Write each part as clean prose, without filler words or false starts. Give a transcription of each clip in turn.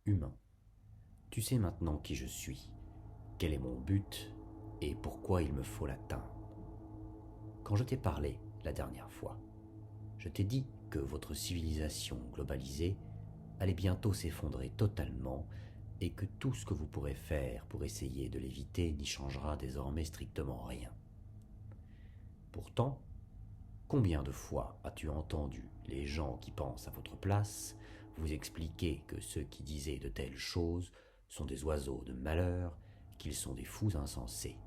Humain, tu sais maintenant qui je suis, quel est mon but et pourquoi il me faut l'atteindre. Quand je t'ai parlé la dernière fois, je t'ai dit que votre civilisation globalisée allait bientôt s'effondrer totalement et que tout ce que vous pourrez faire pour essayer de l'éviter n'y changera désormais strictement rien. Pourtant, combien de fois as-tu entendu les gens qui pensent à votre place vous expliquer que ceux qui disaient de telles choses sont des oiseaux de malheur, qu'ils sont des fous insensés?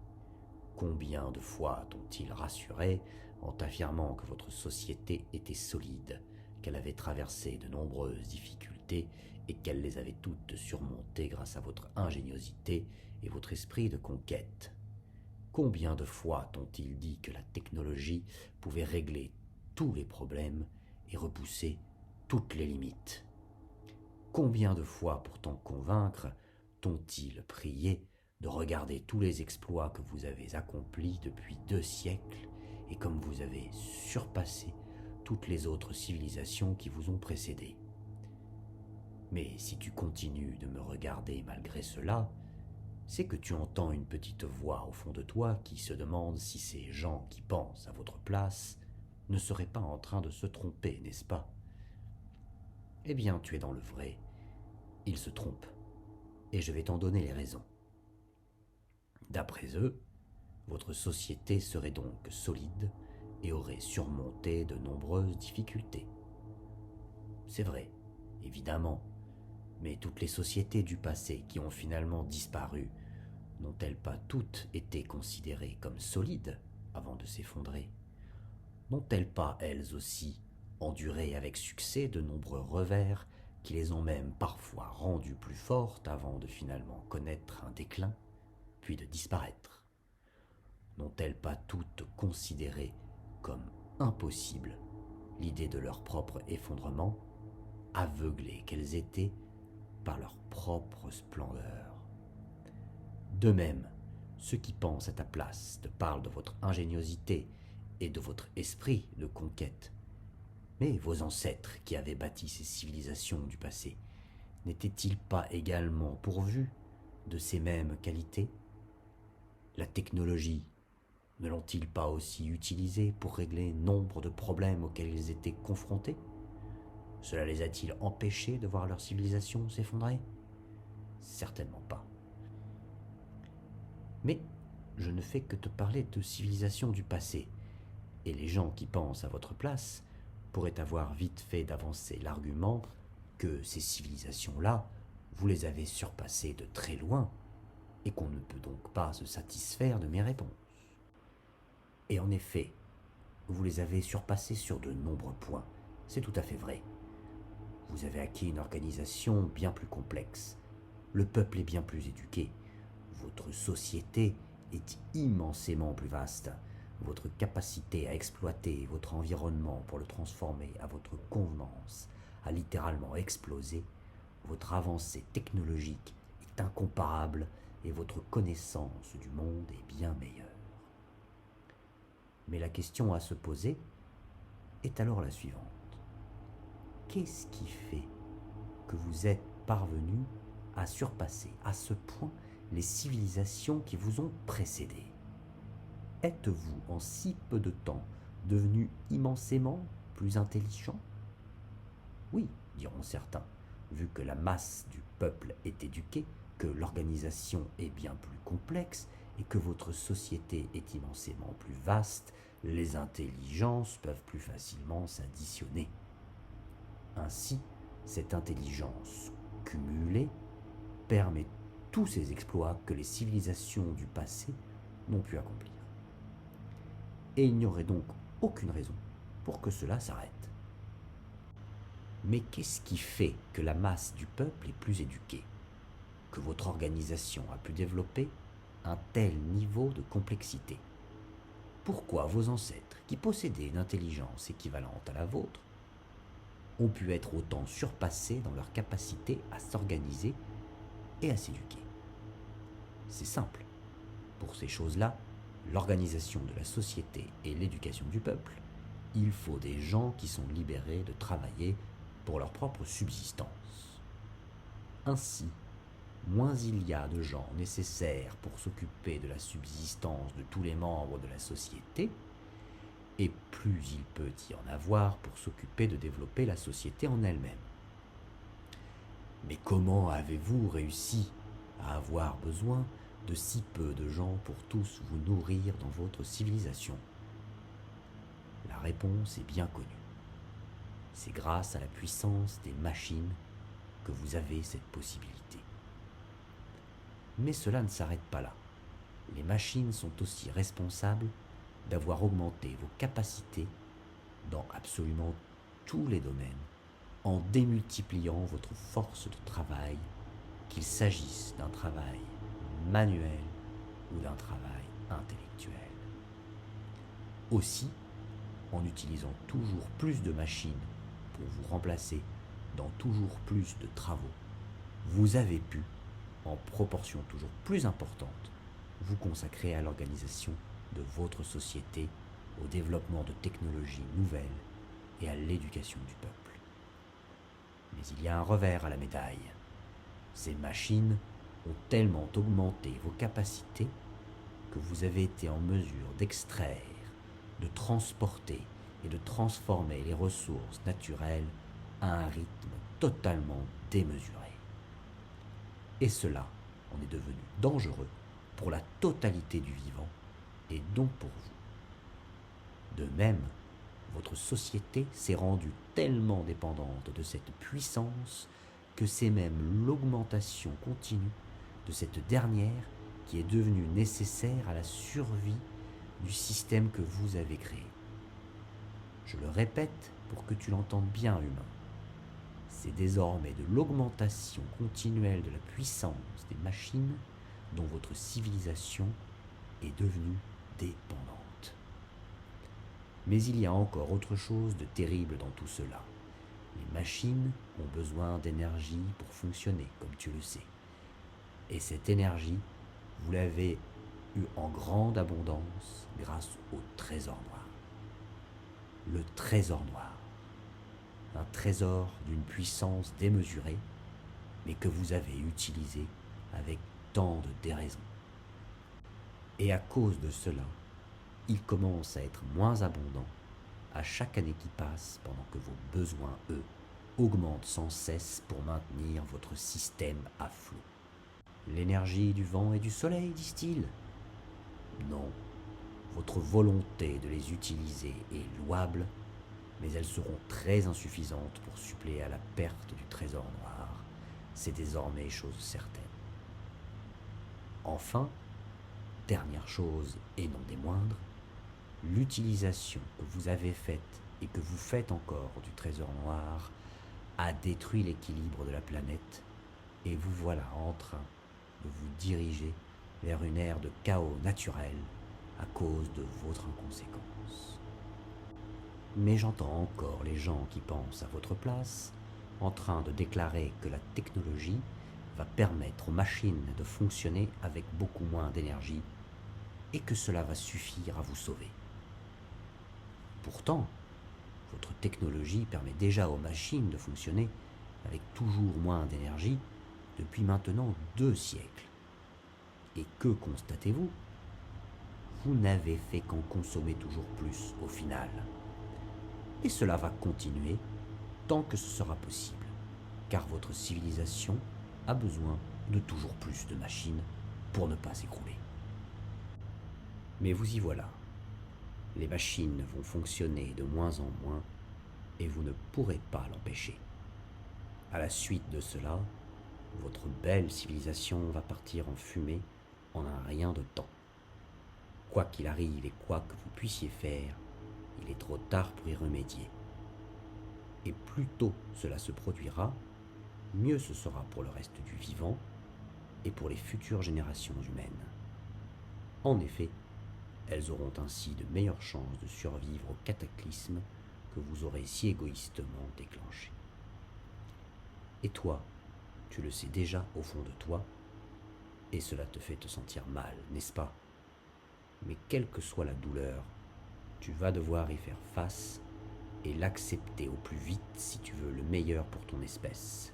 Combien de fois t'ont-ils rassuré en t'affirmant que votre société était solide, qu'elle avait traversé de nombreuses difficultés et qu'elle les avait toutes surmontées grâce à votre ingéniosité et votre esprit de conquête? Combien de fois t'ont-ils dit que la technologie pouvait régler tous les problèmes et repousser toutes les limites? Combien de fois, pour t'en convaincre, t'ont-ils prié de regarder tous les exploits que vous avez accomplis depuis 2 siècles et comme vous avez surpassé toutes les autres civilisations qui vous ont précédé? Mais si tu continues de me regarder malgré cela, c'est que tu entends une petite voix au fond de toi qui se demande si ces gens qui pensent à votre place ne seraient pas en train de se tromper, n'est-ce pas? Eh bien, tu es dans le vrai. Ils se trompent, et je vais t'en donner les raisons. D'après eux, votre société serait donc solide et aurait surmonté de nombreuses difficultés. C'est vrai, évidemment, mais toutes les sociétés du passé qui ont finalement disparu n'ont-elles pas toutes été considérées comme solides avant de s'effondrer? N'ont-elles pas, elles aussi, enduré avec succès de nombreux revers qui les ont même parfois rendues plus fortes avant de finalement connaître un déclin, puis de disparaître? N'ont-elles pas toutes considéré comme impossible l'idée de leur propre effondrement, aveuglées qu'elles étaient par leur propre splendeur? De même, ceux qui pensent à ta place te parlent de votre ingéniosité et de votre esprit de conquête. Mais vos ancêtres qui avaient bâti ces civilisations du passé, n'étaient-ils pas également pourvus de ces mêmes qualités? La technologie, ne l'ont-ils pas aussi utilisée pour régler nombre de problèmes auxquels ils étaient confrontés? Cela les a-t-il empêchés de voir leur civilisation s'effondrer? Certainement pas. Mais je ne fais que te parler de civilisations du passé, et les gens qui pensent à votre place pourraient avoir vite fait d'avancer l'argument que ces civilisations-là, vous les avez surpassées de très loin, et qu'on ne peut donc pas se satisfaire de mes réponses. Et en effet, vous les avez surpassées sur de nombreux points, c'est tout à fait vrai. Vous avez acquis une organisation bien plus complexe, le peuple est bien plus éduqué, votre société est immensément plus vaste, votre capacité à exploiter votre environnement pour le transformer à votre convenance a littéralement explosé, votre avancée technologique est incomparable et votre connaissance du monde est bien meilleure. Mais la question à se poser est alors la suivante. Qu'est-ce qui fait que vous êtes parvenu à surpasser à ce point les civilisations qui vous ont précédé? Êtes-vous en si peu de temps devenu immensément plus intelligent? Oui, diront certains, vu que la masse du peuple est éduquée, que l'organisation est bien plus complexe et que votre société est immensément plus vaste, les intelligences peuvent plus facilement s'additionner. Ainsi, cette intelligence cumulée permet tous ces exploits que les civilisations du passé n'ont pu accomplir. Et il n'y aurait donc aucune raison pour que cela s'arrête. Mais qu'est-ce qui fait que la masse du peuple est plus éduquée, que votre organisation a pu développer un tel niveau de complexité? Pourquoi vos ancêtres, qui possédaient une intelligence équivalente à la vôtre, ont pu être autant surpassés dans leur capacité à s'organiser et à s'éduquer? C'est simple. Pour ces choses-là, l'organisation de la société et l'éducation du peuple, il faut des gens qui sont libérés de travailler pour leur propre subsistance. Ainsi, moins il y a de gens nécessaires pour s'occuper de la subsistance de tous les membres de la société, et plus il peut y en avoir pour s'occuper de développer la société en elle-même. Mais comment avez-vous réussi à avoir besoin de si peu de gens pour tous vous nourrir dans votre civilisation? La réponse est bien connue. C'est grâce à la puissance des machines que vous avez cette possibilité. Mais cela ne s'arrête pas là. Les machines sont aussi responsables d'avoir augmenté vos capacités dans absolument tous les domaines en démultipliant votre force de travail, qu'il s'agisse d'un travail manuel ou d'un travail intellectuel. Aussi, en utilisant toujours plus de machines pour vous remplacer dans toujours plus de travaux, vous avez pu, en proportion toujours plus importante, vous consacrer à l'organisation de votre société, au développement de technologies nouvelles et à l'éducation du peuple. Mais il y a un revers à la médaille. Ces machines ont tellement augmenté vos capacités que vous avez été en mesure d'extraire, de transporter et de transformer les ressources naturelles à un rythme totalement démesuré. Et cela en est devenu dangereux pour la totalité du vivant et donc pour vous. De même, votre société s'est rendue tellement dépendante de cette puissance que c'est même l'augmentation continue de cette dernière qui est devenue nécessaire à la survie du système que vous avez créé. Je le répète pour que tu l'entendes bien, humain. C'est désormais de l'augmentation continuelle de la puissance des machines dont votre civilisation est devenue dépendante. Mais il y a encore autre chose de terrible dans tout cela. Les machines ont besoin d'énergie pour fonctionner, comme tu le sais. Et cette énergie, vous l'avez eue en grande abondance grâce au trésor noir. Le trésor noir. Un trésor d'une puissance démesurée, mais que vous avez utilisé avec tant de déraison. Et à cause de cela, il commence à être moins abondant à chaque année qui passe pendant que vos besoins, eux, augmentent sans cesse pour maintenir votre système à flot. L'énergie du vent et du soleil, disent-ils? Non, votre volonté de les utiliser est louable, mais elles seront très insuffisantes pour suppléer à la perte du trésor noir. C'est désormais chose certaine. Enfin, dernière chose et non des moindres, l'utilisation que vous avez faite et que vous faites encore du trésor noir a détruit l'équilibre de la planète et vous voilà en train de vous diriger vers une ère de chaos naturel à cause de votre inconséquence. Mais j'entends encore les gens qui pensent à votre place en train de déclarer que la technologie va permettre aux machines de fonctionner avec beaucoup moins d'énergie et que cela va suffire à vous sauver. Pourtant, votre technologie permet déjà aux machines de fonctionner avec toujours moins d'énergie depuis maintenant 2 siècles. Et que constatez-vous? Vous n'avez fait qu'en consommer toujours plus au final. Et cela va continuer tant que ce sera possible, car votre civilisation a besoin de toujours plus de machines pour ne pas s'écrouler. Mais vous y voilà. Les machines vont fonctionner de moins en moins et vous ne pourrez pas l'empêcher. À la suite de cela, votre belle civilisation va partir en fumée en un rien de temps. Quoi qu'il arrive et quoi que vous puissiez faire, il est trop tard pour y remédier. Et plus tôt cela se produira, mieux ce sera pour le reste du vivant et pour les futures générations humaines. En effet, elles auront ainsi de meilleures chances de survivre au cataclysme que vous aurez si égoïstement déclenché. Et toi, tu le sais déjà au fond de toi, et cela te fait te sentir mal, n'est-ce pas? Mais quelle que soit la douleur, tu vas devoir y faire face et l'accepter au plus vite si tu veux le meilleur pour ton espèce.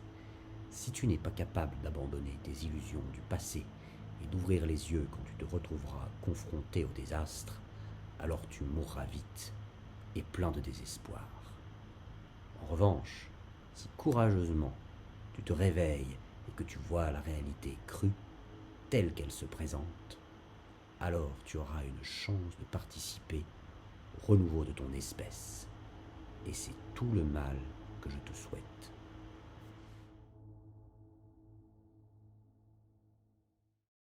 Si tu n'es pas capable d'abandonner tes illusions du passé et d'ouvrir les yeux quand tu te retrouveras confronté au désastre, alors tu mourras vite et plein de désespoir. En revanche, si courageusement tu te réveilles et que tu vois la réalité crue, telle qu'elle se présente, alors tu auras une chance de participer au renouveau de ton espèce. Et c'est tout le mal que je te souhaite.